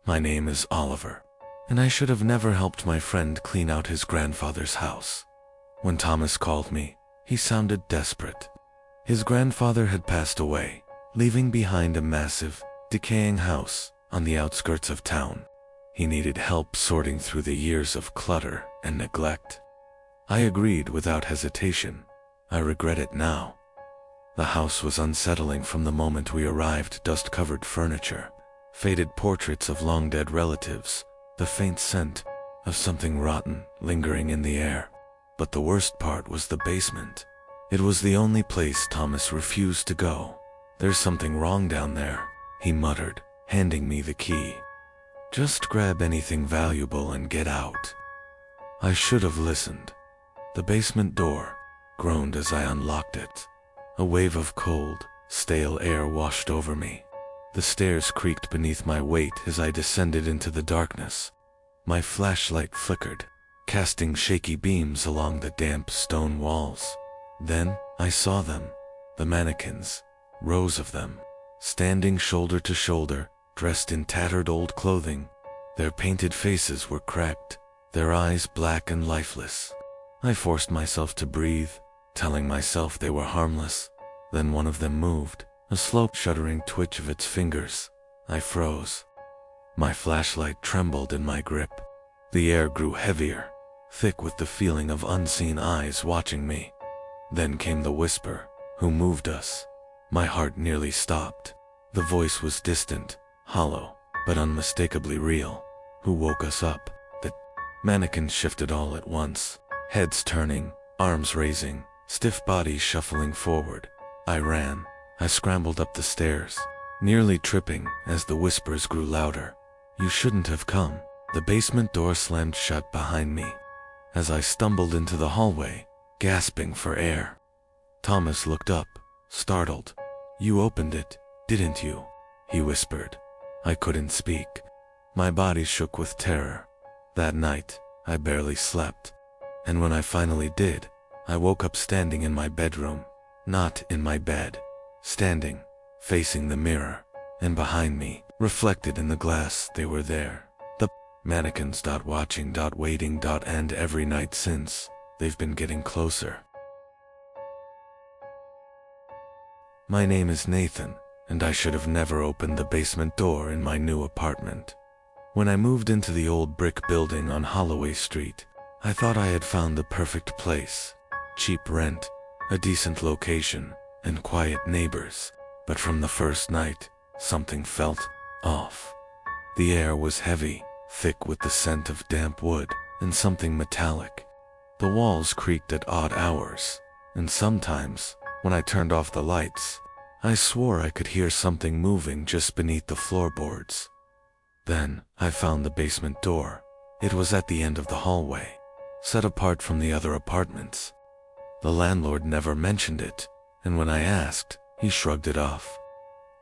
My name is Oliver, and I should have never helped my friend clean out his grandfather's house. When Thomas called me, he sounded desperate. His grandfather had passed away, leaving behind a massive, decaying house on the outskirts of town. He needed help sorting through the years of clutter and neglect. I agreed without hesitation. I regret it now. The house was unsettling from the moment we arrived. Dust-covered furniture, faded portraits of long-dead relatives, the faint scent of something rotten lingering in the air. But the worst part was the basement. It was the only place Thomas refused to go. "There's something wrong down there," he muttered, handing me the key. "Just grab anything valuable and get out." I should have listened. The basement door groaned as I unlocked it. A wave of cold, stale air washed over me. The stairs creaked beneath my weight as I descended into the darkness. My flashlight flickered, casting shaky beams along the damp stone walls. Then I saw them, the mannequins, rows of them, standing shoulder to shoulder, dressed in tattered old clothing. Their painted faces were cracked, their eyes black and lifeless. I forced myself to breathe, telling myself they were harmless. Then one of them moved, a slow, shuddering twitch of its fingers. I froze. My flashlight trembled in my grip. The air grew heavier, thick with the feeling of unseen eyes watching me. Then came the whisper, "Who moved us?" My heart nearly stopped. The voice was distant, hollow, but unmistakably real. "Who woke us up?" The mannequins shifted all at once, heads turning, arms raising, stiff bodies shuffling forward. I ran. I scrambled up the stairs, nearly tripping as the whispers grew louder. "You shouldn't have come." The basement door slammed shut behind me as I stumbled into the hallway, gasping for air. Thomas looked up, startled. "You opened it, didn't you?" he whispered. I couldn't speak. My body shook with terror. That night, I barely slept. And when I finally did, I woke up standing in my bedroom, not in my bed, standing, facing the mirror, and behind me, reflected in the glass, they were there. The mannequins. Watching, waiting, and every night since, they've been getting closer. My name is Nathan, and I should have never opened the basement door in my new apartment. When I moved into the old brick building on Holloway Street, I thought I had found the perfect place. Cheap rent, a decent location, and quiet neighbors. But from the first night, something felt off. The air was heavy, thick with the scent of damp wood and something metallic. The walls creaked at odd hours, and sometimes, when I turned off the lights, I swore I could hear something moving just beneath the floorboards. Then, I found the basement door. It was at the end of the hallway, set apart from the other apartments. The landlord never mentioned it, and when I asked, he shrugged it off.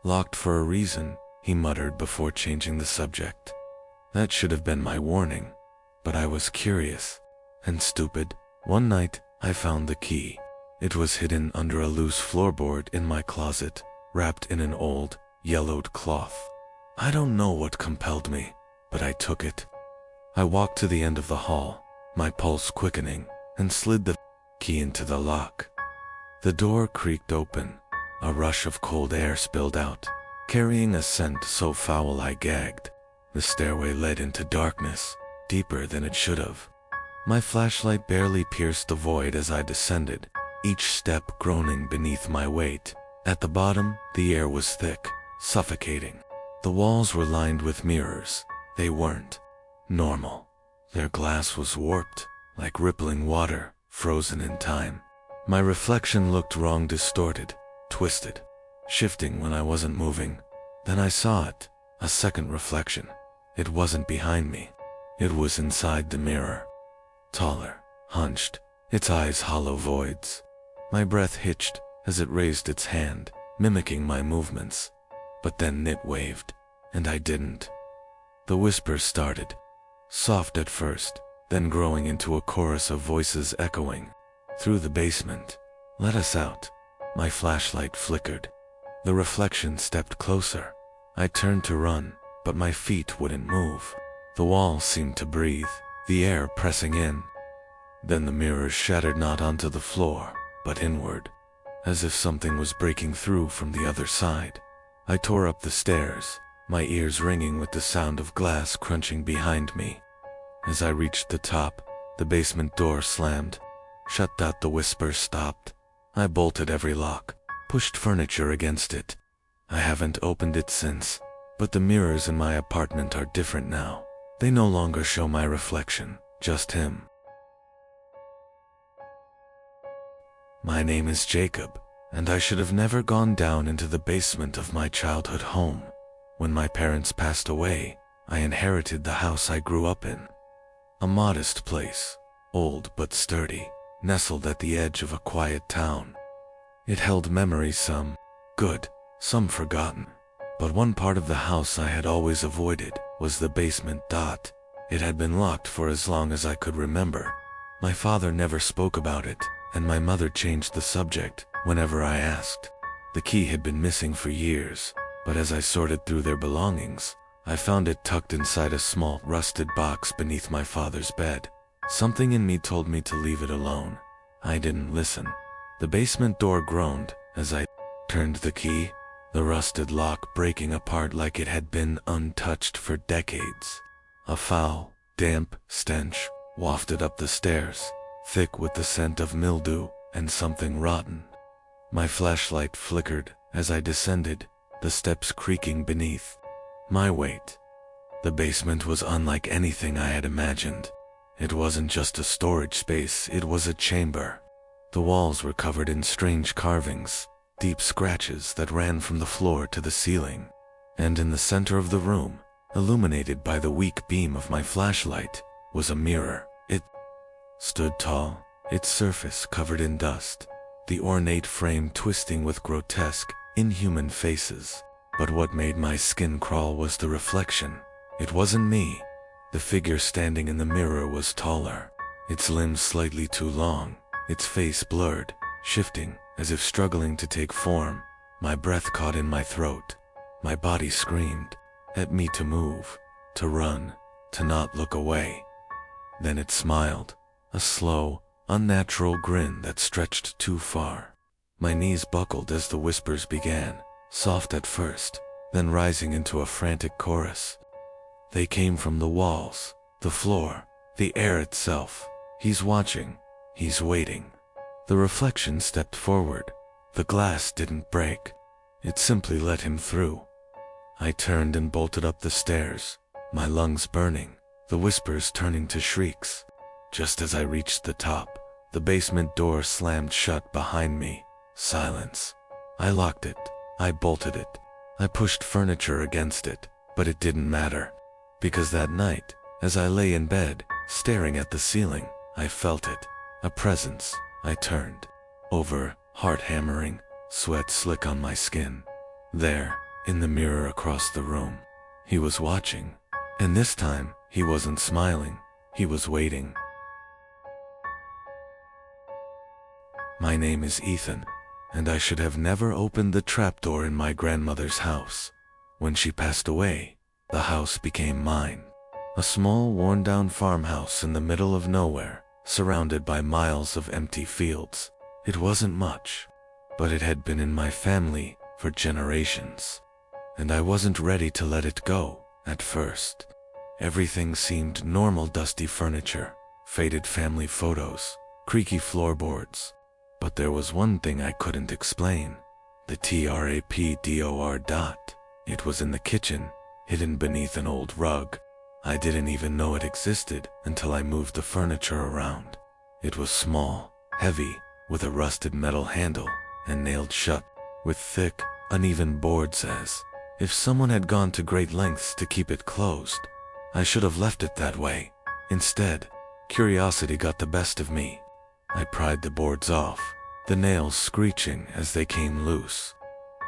"Locked for a reason," he muttered before changing the subject. That should have been my warning, but I was curious and stupid. One night, I found the key. It was hidden under a loose floorboard in my closet, wrapped in an old, yellowed cloth. I don't know what compelled me, but I took it. I walked to the end of the hall, my pulse quickening, and slid the key into the lock. The door creaked open. A rush of cold air spilled out, carrying a scent so foul I gagged. The stairway led into darkness, deeper than it should have. My flashlight barely pierced the void as I descended, each step groaning beneath my weight. At the bottom, the air was thick, suffocating. The walls were lined with mirrors. They weren't normal. Their glass was warped, like rippling water, frozen in time. My reflection looked wrong, distorted, twisted, shifting when I wasn't moving. Then I saw it, a second reflection. It wasn't behind me. It was inside the mirror. Taller, hunched, its eyes hollow voids. My breath hitched as it raised its hand, mimicking my movements. But then it waved, and I didn't. The whispers started, soft at first, then growing into a chorus of voices echoing through the basement. "Let us out." My flashlight flickered. The reflection stepped closer. I turned to run, but my feet wouldn't move. The wall seemed to breathe, the air pressing in. Then the mirrors shattered not onto the floor, but inward, as if something was breaking through from the other side. I tore up the stairs, my ears ringing with the sound of glass crunching behind me. As I reached the top, the basement door slammed. Shut that, the whispers stopped. I bolted every lock, pushed furniture against it. I haven't opened it since, but the mirrors in my apartment are different now. They no longer show my reflection, just him. My name is Jacob, and I should have never gone down into the basement of my childhood home. When my parents passed away, I inherited the house I grew up in. A modest place, old but sturdy, nestled at the edge of a quiet town. It held memories, some good, some forgotten. But one part of the house I had always avoided was the basement. It had been locked for as long as I could remember. My father never spoke about it, and my mother changed the subject whenever I asked. The key had been missing for years, but as I sorted through their belongings, I found it tucked inside a small, rusted box beneath my father's bed. Something in me told me to leave it alone. I didn't listen. The basement door groaned as I turned the key, the rusted lock breaking apart like it had been untouched for decades. A foul, damp stench wafted up the stairs, thick with the scent of mildew and something rotten. My flashlight flickered as I descended, the steps creaking beneath my weight. The basement was unlike anything I had imagined. It wasn't just a storage space, it was a chamber. The walls were covered in strange carvings, deep scratches that ran from the floor to the ceiling. And in the center of the room, illuminated by the weak beam of my flashlight, was a mirror. It stood tall, its surface covered in dust, the ornate frame twisting with grotesque, inhuman faces. But what made my skin crawl was the reflection. It wasn't me. The figure standing in the mirror was taller, its limbs slightly too long, its face blurred, shifting as if struggling to take form. My breath caught in my throat. My body screamed at me to move, to run, to not look away. Then it smiled, a slow, unnatural grin that stretched too far. My knees buckled as the whispers began, soft at first, then rising into a frantic chorus. They came from the walls, the floor, the air itself. He's watching, he's waiting. The reflection stepped forward. The glass didn't break. It simply let him through. I turned and bolted up the stairs, my lungs burning, the whispers turning to shrieks. Just as I reached the top, the basement door slammed shut behind me. Silence. I locked it. I bolted it. I pushed furniture against it, but it didn't matter. Because that night, as I lay in bed, staring at the ceiling, I felt it. A presence. I turned over, heart hammering, sweat slick on my skin. There, in the mirror across the room, he was watching. And this time, he wasn't smiling. He was waiting. My name is Ethan, and I should have never opened the trapdoor in my grandmother's house. When she passed away, the house became mine. A small, worn-down farmhouse in the middle of nowhere, surrounded by miles of empty fields. It wasn't much, but it had been in my family for generations. And I wasn't ready to let it go at first. Everything seemed normal: dusty furniture, faded family photos, creaky floorboards. But there was one thing I couldn't explain. The trapdoor. It was in the kitchen, hidden beneath an old rug. I didn't even know it existed until I moved the furniture around. It was small, heavy, with a rusted metal handle, and nailed shut with thick, uneven boards as if someone had gone to great lengths to keep it closed. I should have left it that way. Instead, curiosity got the best of me. I pried the boards off, the nails screeching as they came loose.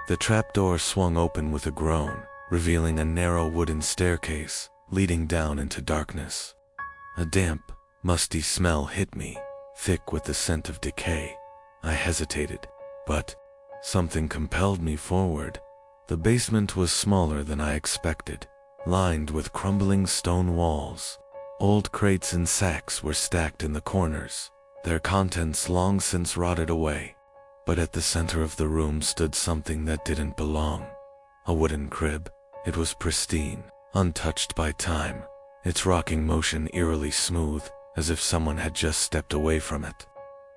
The trapdoor swung open with a groan, revealing a narrow wooden staircase leading down into darkness. A damp, musty smell hit me, thick with the scent of decay. I hesitated, but something compelled me forward. The basement was smaller than I expected. lined with crumbling stone walls. Old crates and sacks were stacked in the corners, their contents long since rotted away. But at the center of the room stood something that didn't belong. A wooden crib. It was pristine, untouched by time, its rocking motion eerily smooth, as if someone had just stepped away from it.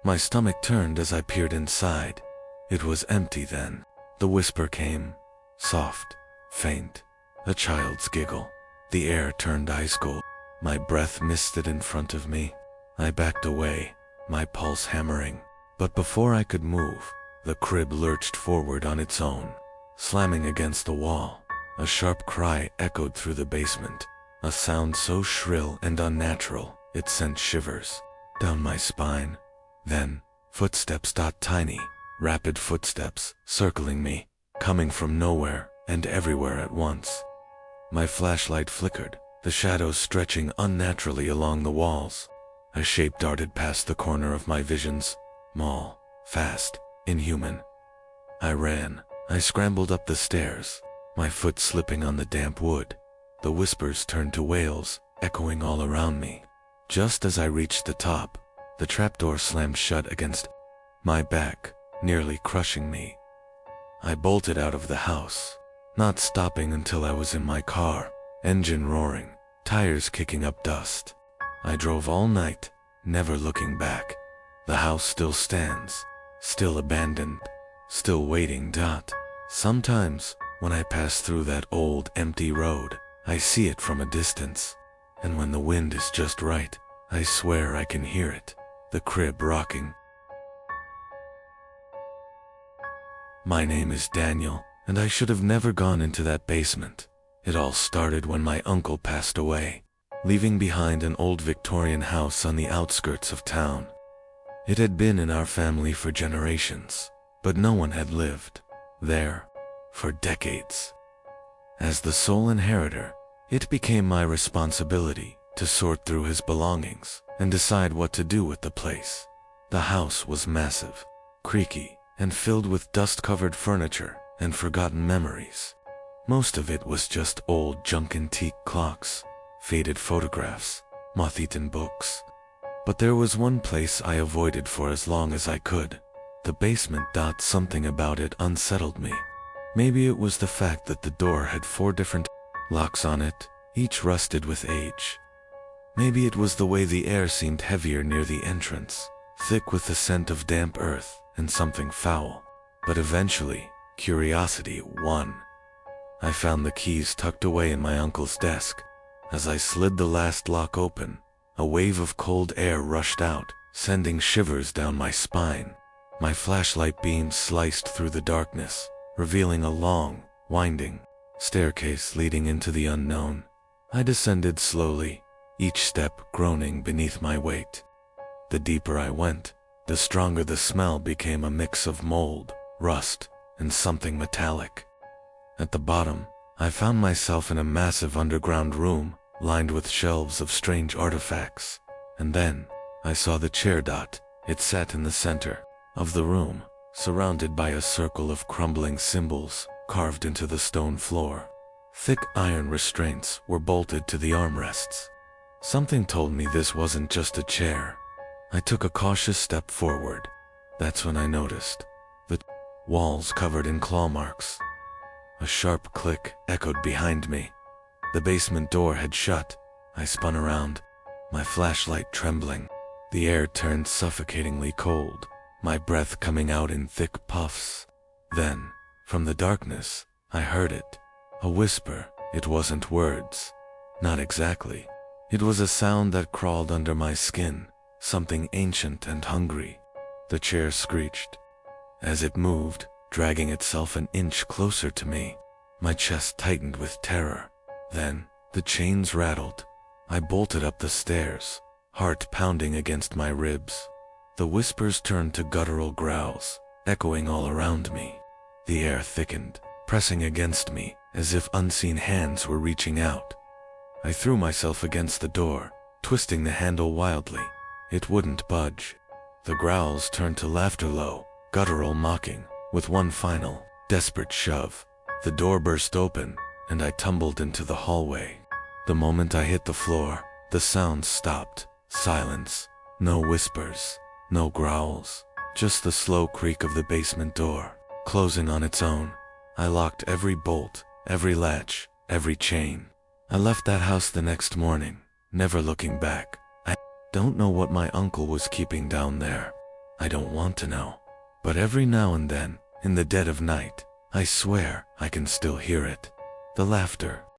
My stomach turned as I peered inside. It was empty then. The whisper came, soft, faint, a child's giggle. The air turned ice cold. My breath misted in front of me. I backed away, my pulse hammering. But before I could move, the crib lurched forward on its own, slamming against the wall. A sharp cry echoed through the basement, a sound so shrill and unnatural, it sent shivers down my spine. Then, footsteps. Tiny, rapid footsteps, circling me, coming from nowhere and everywhere at once. My flashlight flickered, the shadows stretching unnaturally along the walls. A shape darted past the corner of my visions, small, fast, inhuman. I ran. I scrambled up the stairs, my foot slipping on the damp wood. The whispers turned to wails, echoing all around me. Just as I reached the top, the trapdoor slammed shut against my back, nearly crushing me. I bolted out of the house, not stopping until I was in my car, engine roaring, tires kicking up dust. I drove all night, never looking back. The house still stands, still abandoned, still waiting. Sometimes, when I pass through that old, empty road, I see it from a distance. And when the wind is just right, I swear I can hear it, the crib rocking. My name is Daniel, and I should have never gone into that basement. It all started when my uncle passed away, leaving behind an old Victorian house on the outskirts of town. It had been in our family for generations, but no one had lived there for decades. As the sole inheritor, it became my responsibility to sort through his belongings and decide what to do with the place. The house was massive, creaky, and filled with dust-covered furniture and forgotten memories. Most of it was just old junk, antique clocks, faded photographs, moth-eaten books. But there was one place I avoided for as long as I could, the basement. Something about it unsettled me. Maybe it was the fact that the door had 4 different locks on it, each rusted with age. Maybe it was the way the air seemed heavier near the entrance, thick with the scent of damp earth and something foul. But eventually, curiosity won. I found the keys tucked away in my uncle's desk. As I slid the last lock open, a wave of cold air rushed out, sending shivers down my spine. My flashlight beam sliced through the darkness, revealing a long, winding staircase leading into the unknown. I descended slowly, each step groaning beneath my weight. The deeper I went, the stronger the smell became, a mix of mold, rust, and something metallic. At the bottom, I found myself in a massive underground room, lined with shelves of strange artifacts. And then, I saw the chair. It sat in the center of the room, surrounded by a circle of crumbling symbols carved into the stone floor. Thick iron restraints were bolted to the armrests. Something told me this wasn't just a chair. I took a cautious step forward. That's when I noticed the walls covered in claw marks. A sharp click echoed behind me. The basement door had shut. I spun around, my flashlight trembling. The air turned suffocatingly cold, my breath coming out in thick puffs. Then, from the darkness, I heard it. A whisper. It wasn't words. Not exactly. It was a sound that crawled under my skin, something ancient and hungry. The chair screeched. As it moved, dragging itself an inch closer to me, my chest tightened with terror. Then, the chains rattled. I bolted up the stairs, heart pounding against my ribs. The whispers turned to guttural growls, echoing all around me. The air thickened, pressing against me, as if unseen hands were reaching out. I threw myself against the door, twisting the handle wildly. It wouldn't budge. The growls turned to laughter, low, guttural mocking. With one final, desperate shove, the door burst open, and I tumbled into the hallway. The moment I hit the floor, the sounds stopped. Silence. No whispers, no growls, just the slow creak of the basement door, closing on its own. I locked every bolt, every latch, every chain. I left that house the next morning, never looking back. I don't know what my uncle was keeping down there. I don't want to know. But every now and then, in the dead of night, I swear I can still hear it. The laughter,